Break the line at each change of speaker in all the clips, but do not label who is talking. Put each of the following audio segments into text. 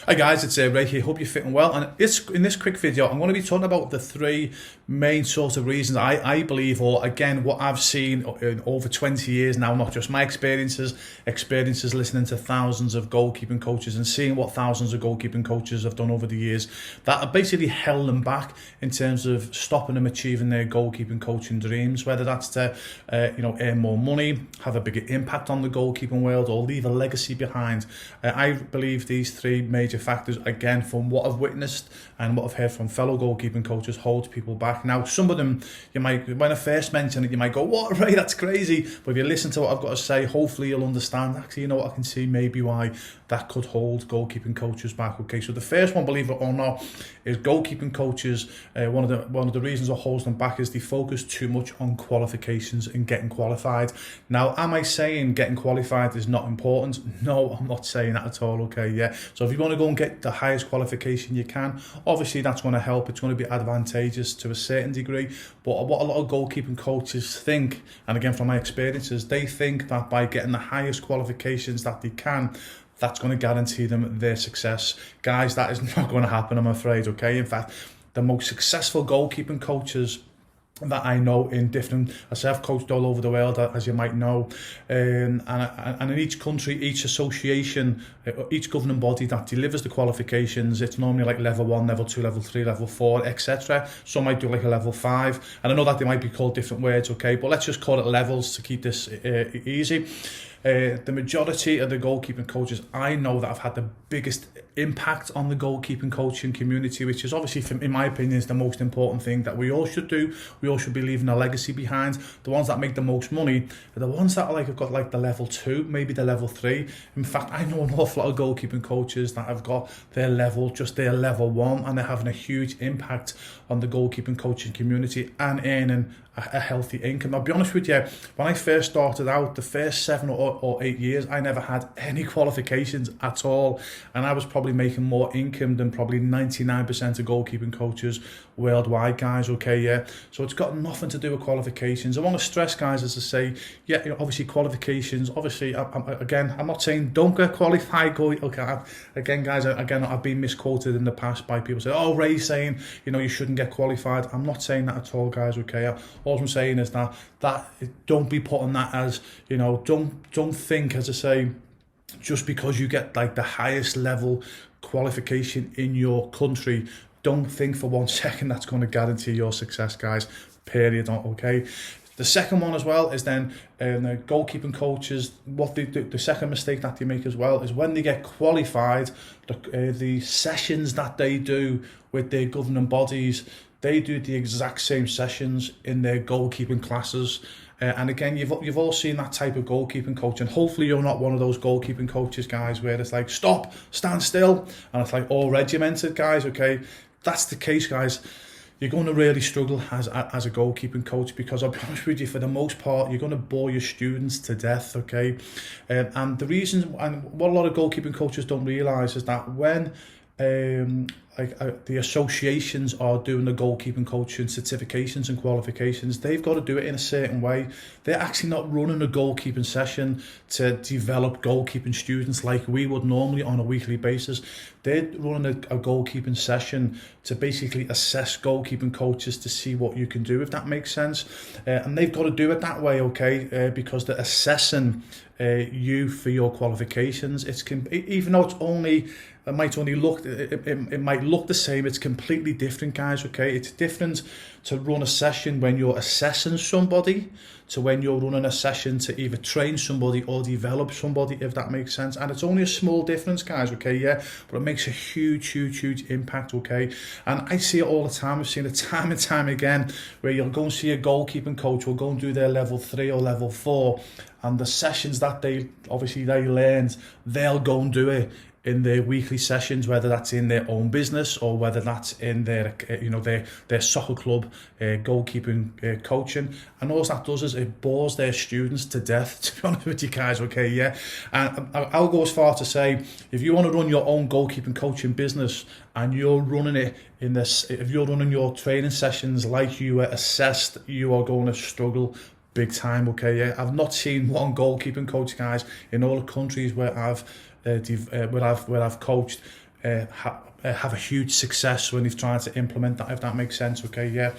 Hi guys, it's Ray here. Hope you're fitting well. And in this quick video, I'm going to be talking about the three main sort of reasons I believe, or again, what I've seen in over 20 years now, not just my experiences listening to thousands of goalkeeping coaches and seeing what thousands of goalkeeping coaches have done over the years that have basically held them back in terms of stopping them achieving their goalkeeping coaching dreams, whether that's to earn more money, have a bigger impact on the goalkeeping world, or leave a legacy behind. I believe these three major factors, again, from what I've witnessed and what I've heard from fellow goalkeeping coaches, hold people back. Now, some of them, you might, when I first mention it, you might go, "What, Ray? That's crazy." But if you listen to what I've got to say, hopefully you'll understand. Actually, you know what, I can see maybe why that could hold goalkeeping coaches back. Okay, so the first one, believe it or not, is goalkeeping coaches. One of the reasons that holds them back is they focus too much on qualifications and getting qualified. Now, am I saying getting qualified is not important? No, I'm not saying that at all. Okay, yeah. So if you want to go and get the highest qualification you can, obviously that's going to help. It's going to be advantageous to a certain degree. But what a lot of goalkeeping coaches think, and again from my experiences, they think that by getting the highest qualifications that they can, that's going to guarantee them their success. Guys, that is not going to happen, I'm afraid. Okay, in fact, the most successful goalkeeping coaches that I know in different, I've coached all over the world, as you might know, and in each country, each association, each governing body that delivers the qualifications, it's normally like level 1, level 2, level 3, level 4, etc. Some might do like a level 5, and I know that they might be called different words, okay, but let's just call it levels to keep this easy. The majority of the goalkeeping coaches I know that have had the biggest impact on the goalkeeping coaching community, which is obviously, in my opinion, is the most important thing that we all should do. We all should be leaving a legacy behind. The ones that make the most money are the ones that have got like the level 2, maybe the level 3. In fact, I know an awful lot of goalkeeping coaches that have got their level 1, and they're having a huge impact on the goalkeeping coaching community and earning a healthy income. I'll be honest with you, when I first started out, the first 7 or 8 years, I never had any qualifications at all, and I was probably making more income than probably 99% of goalkeeping coaches worldwide, guys. Okay, yeah. So it's got nothing to do with qualifications. I want to stress, guys, as I say, yeah, obviously qualifications. Obviously, I'm not saying don't get qualified. Okay, again, guys, I've been misquoted in the past by people saying, "Oh, Ray's saying you shouldn't get qualified." I'm not saying that at all, guys. Okay, all I'm saying is that don't be putting that as don't think, as I say, just because you get like the highest level qualification in your country, don't think for 1 second that's going to guarantee your success, guys. Period. Okay. The second one as well is then the goalkeeping coaches, what they do, the second mistake that they make as well is when they get qualified, the sessions that they do with their governing bodies, they do the exact same sessions in their goalkeeping classes. And again, you've all seen that type of goalkeeping coach, and hopefully you're not one of those goalkeeping coaches, guys, where it's like, stop, stand still, and it's like all regimented, guys. Okay, that's the case, guys. You're going to really struggle as a goalkeeping coach, because I'll be honest with you, for the most part, you're going to bore your students to death, okay? And the reason, and what a lot of goalkeeping coaches don't realise is that when the associations are doing the goalkeeping coaching certifications and qualifications, they've got to do it in a certain way. They're actually not running a goalkeeping session to develop goalkeeping students like we would normally on a weekly basis. They're running a goalkeeping session to basically assess goalkeeping coaches to see what you can do, if that makes sense. And they've got to do it that way, okay, because they're assessing you for your qualifications. Even though it might look the same, it's completely different, guys. Okay, it's different to run a session when you're assessing somebody to when you're running a session to either train somebody or develop somebody, if that makes sense. And it's only a small difference, guys. Okay, yeah, but it makes a huge impact. Okay, and I see it all the time. I've seen it time and time again, where you'll go and see a goalkeeping coach will go and do their level 3 or level 4, and the sessions that they learned, they'll go and do it in their weekly sessions, whether that's in their own business or whether that's in their soccer club goalkeeping coaching. And all that does is it bores their students to death, to be honest with you, guys. Okay, yeah. And I'll go as far to say, if you want to run your own goalkeeping coaching business and you're running it in this, if you're running your training sessions like you were assessed, you are going to struggle big time. Okay, yeah. I've not seen one goalkeeping coach, guys, in all the countries where I've coached have a huge success when they've tried to implement that, if that makes sense, okay, yeah.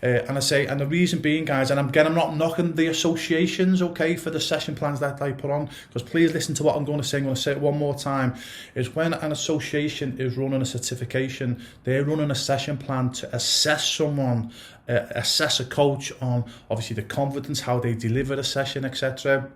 And I say, and the reason being, guys, and again, I'm not knocking the associations, okay, for the session plans that I put on, because please listen to what I'm going to say. I'm going to say it one more time, is when an association is running a certification, they're running a session plan to assess someone, assess a coach on, obviously, the confidence, how they deliver the session, etc.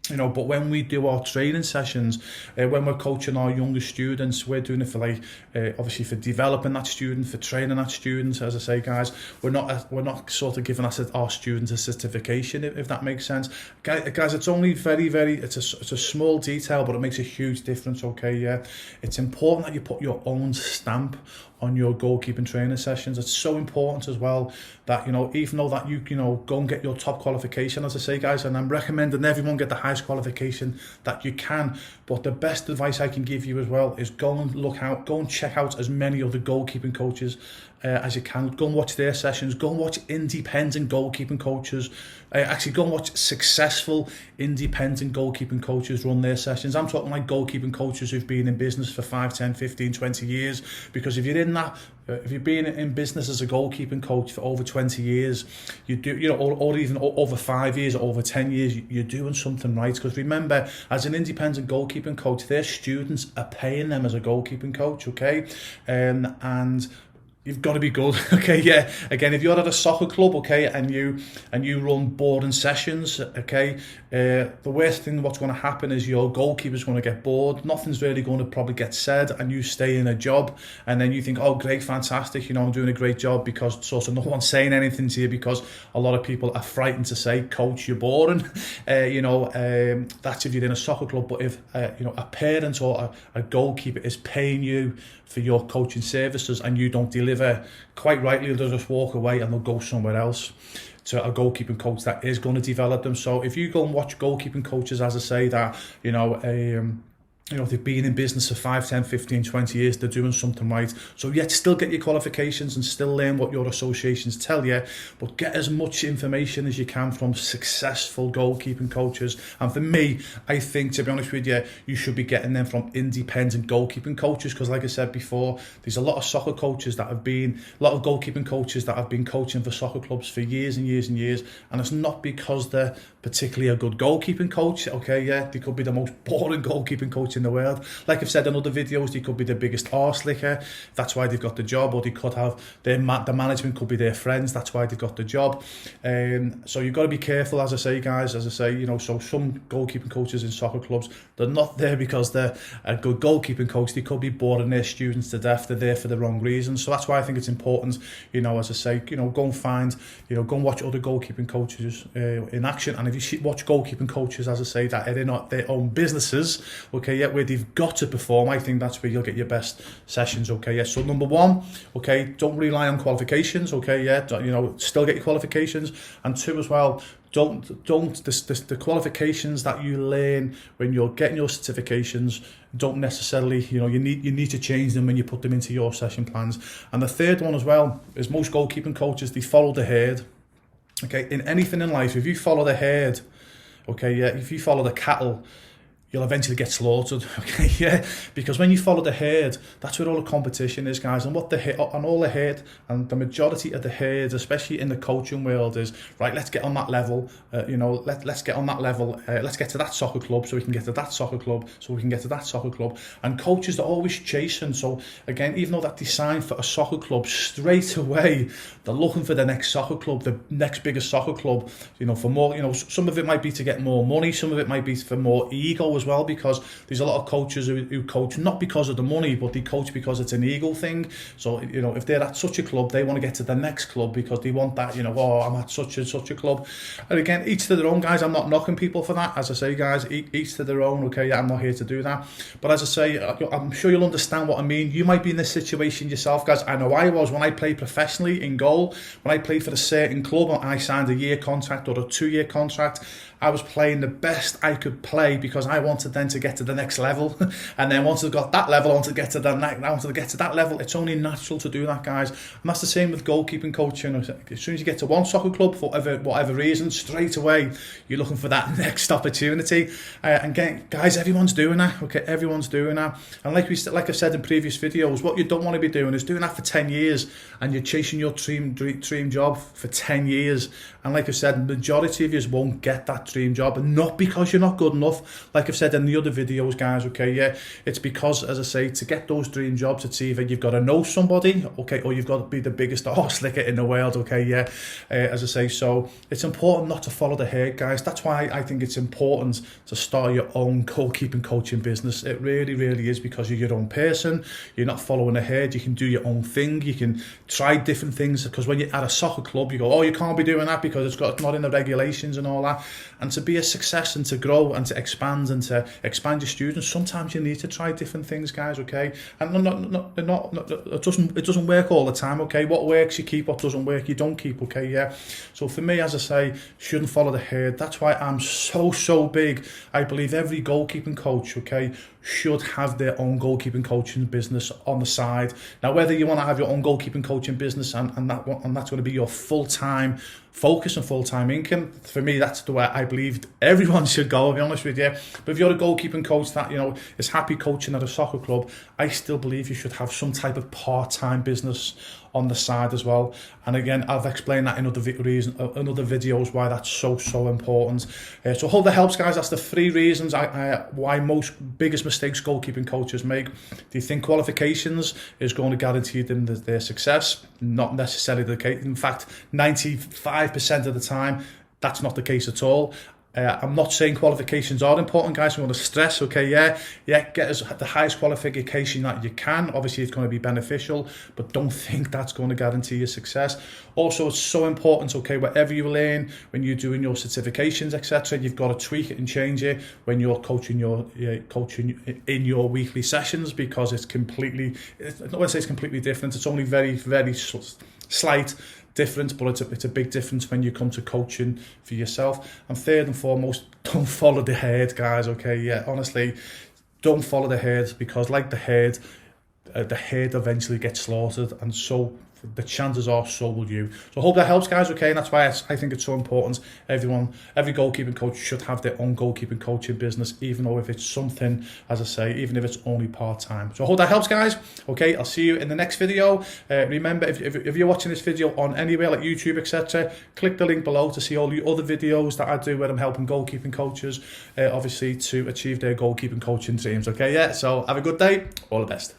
You know, but when we do our training sessions, when we're coaching our younger students, we're doing it for obviously for developing that student, for training that student. As I say, guys, we're not sort of giving our students a certification, if that makes sense. Guys, it's only it's a small detail, but it makes a huge difference. Okay, yeah, it's important that you put your own stamp on your goalkeeping training sessions. It's so important as well that, you know, even though that you go and get your top qualification, as I say, guys, and I'm recommending everyone get the highest qualification that you can, but the best advice I can give you as well is go and check out as many other goalkeeping coaches as you can. Go and watch their sessions, go and watch independent goalkeeping coaches, actually go and watch successful independent goalkeeping coaches run their sessions. I'm talking like goalkeeping coaches who've been in business for 5, 10, 15, 20 years, because if you're in that, if you've been in business as a goalkeeping coach for over 20 years, you do, you know, or even over 5 years, or over 10 years, you're doing something right. Because remember, as an independent goalkeeping coach, their students are paying them as a goalkeeping coach, okay? And you've got to be good, okay, yeah. Again, if you're at a soccer club, okay, and you run boring sessions, okay, the worst thing what's going to happen is your goalkeeper's going to get bored. Nothing's really going to probably get said, and you stay in a job, and then you think, oh, great, fantastic, you know, I'm doing a great job, because sort of no one's saying anything to you, because a lot of people are frightened to say, coach, you're boring. That's if you're in a soccer club. But if a parent or a goalkeeper is paying you for your coaching services and you don't deliver, quite rightly they'll just walk away and they'll go somewhere else to a goalkeeping coach that is going to develop them. So if you go and watch goalkeeping coaches, as I say, that they've been in business for 5, 10, 15, 20 years, they're doing something right. So yet still get your qualifications and still learn what your associations tell you, but get as much information as you can from successful goalkeeping coaches. And for me, I think, to be honest with you, you should be getting them from independent goalkeeping coaches, because like I said before, there's a lot of soccer coaches that have been, a lot of goalkeeping coaches that have been coaching for soccer clubs for years and years and years, and it's not because they're particularly a good goalkeeping coach, okay, yeah, they could be the most boring goalkeeping coach in the world. Like I've said in other videos, they could be the biggest arse licker, that's why they've got the job, or they could have the management could be their friends, that's why they've got the job. So you've got to be careful, as I say, guys, so some goalkeeping coaches in soccer clubs, they're not there because they're a good goalkeeping coach, they could be boring their students to death, they're there for the wrong reasons. So that's why I think it's important, as I say, go and find, go and watch other goalkeeping coaches in action. And if you watch goalkeeping coaches, as I say, that are in their own businesses, okay, yeah, where they've got to perform, I think that's where you'll get your best sessions, okay, yeah. So number one, okay, don't rely on qualifications, okay, yeah, still get your qualifications. And two as well, the qualifications that you learn when you're getting your certifications, don't necessarily, you need to change them when you put them into your session plans. And the third one as well is most goalkeeping coaches, they follow the herd. Okay, in anything in life, if you follow the herd, okay, yeah, if you follow the cattle, you'll eventually get slaughtered, okay, yeah, because when you follow the herd, that's where all the competition is, guys, and all the herd, and the majority of the herd, especially in the coaching world, is, right, let's get on that level, let's get on that level, let's get to that soccer club, so we can get to that soccer club, so we can get to that soccer club, and coaches are always chasing. So again, even though that they sign for a soccer club, straight away, they're looking for the next soccer club, the next biggest soccer club, for more, some of it might be to get more money, some of it might be for more ego as well, because there's a lot of coaches who coach not because of the money, but they coach because it's an ego thing. So if they're at such a club, they want to get to the next club because they want that, I'm at such and such a club. And again, each to their own, guys. I'm not knocking people for that, as I say, guys, each to their own, okay, yeah, I'm not here to do that. But as I say, I'm sure you'll understand what I mean. You might be in this situation yourself, guys. I know I was when I played professionally in goal. When I played for a certain club, I signed a year contract or a 2-year contract. I was playing the best I could play because I wanted then to get to the next level. And then once I got that level, I wanted to get to that level. It's only natural to do that, guys. And that's the same with goalkeeping coaching. As soon as you get to one soccer club, for whatever reason, straight away, you're looking for that next opportunity. And guys, everyone's doing that. Okay, everyone's doing that. And like I've said in previous videos, what you don't want to be doing is doing that for 10 years and you're chasing your dream job for 10 years. And like I said, the majority of you won't get that dream job, and not because you're not good enough. Like I've said in the other videos, guys, okay, yeah, it's because, as I say, to get those dream jobs, it's either you've got to know somebody, okay, or you've got to be the biggest horse slicker in the world, okay, yeah, as I say. So it's important not to follow the herd, guys. That's why I think it's important to start your own goalkeeping coaching business. It really, really is, because you're your own person. You're not following the herd. You can do your own thing. You can try different things, because when you're at a soccer club, you go, oh, you can't be doing that because it's not in the regulations and all that. And to be a success and to grow and to expand your students, sometimes you need to try different things, guys, okay? And it doesn't work all the time, okay? What works you keep, what doesn't work you don't keep, okay? Yeah. So for me, as I say, shouldn't follow the herd. That's why I'm so big. I believe every goalkeeping coach, okay, should have their own goalkeeping coaching business on the side. Now, whether you want to have your own goalkeeping coaching business and that's going to be your full-time focus and full-time income, for me, that's the way I believe everyone should go, I'll be honest with you. But if you're a goalkeeping coach that, you know, is happy coaching at a soccer club, I still believe you should have some type of part-time business on the side as well. And again, I've explained that in other videos why that's so important. So I hope that helps, guys. That's the 3 reasons why most biggest mistakes goalkeeping coaches make. Do you think qualifications is going to guarantee them their success? Not necessarily the case. In fact, 95% of the time, that's not the case at all. I'm not saying qualifications are important, guys. I want to stress, okay, yeah, get us the highest qualification that you can. Obviously, it's going to be beneficial, but don't think that's going to guarantee your success. Also, it's so important, okay, whatever you learn when you're doing your certifications, etc., you've got to tweak it and change it when you're coaching in your weekly sessions, because it's completely, I don't want to say it's completely different. It's only very slight difference, but it's a big difference when you come to coaching for yourself. And third and foremost, don't follow the herd, guys, okay? Yeah, honestly, don't follow the herd, because like the herd eventually gets slaughtered, and so the chances are so will you. So I hope that helps, guys, okay? And that's why I think it's so important. Every goalkeeping coach should have their own goalkeeping coaching business, even though if it's something, as I say, even if it's only part-time. So I hope that helps, guys. Okay, I'll see you in the next video. Remember, if you're watching this video on anywhere like YouTube, etc., click the link below to see all the other videos that I do where I'm helping goalkeeping coaches, obviously, to achieve their goalkeeping coaching dreams. Okay, yeah, so have a good day. All the best.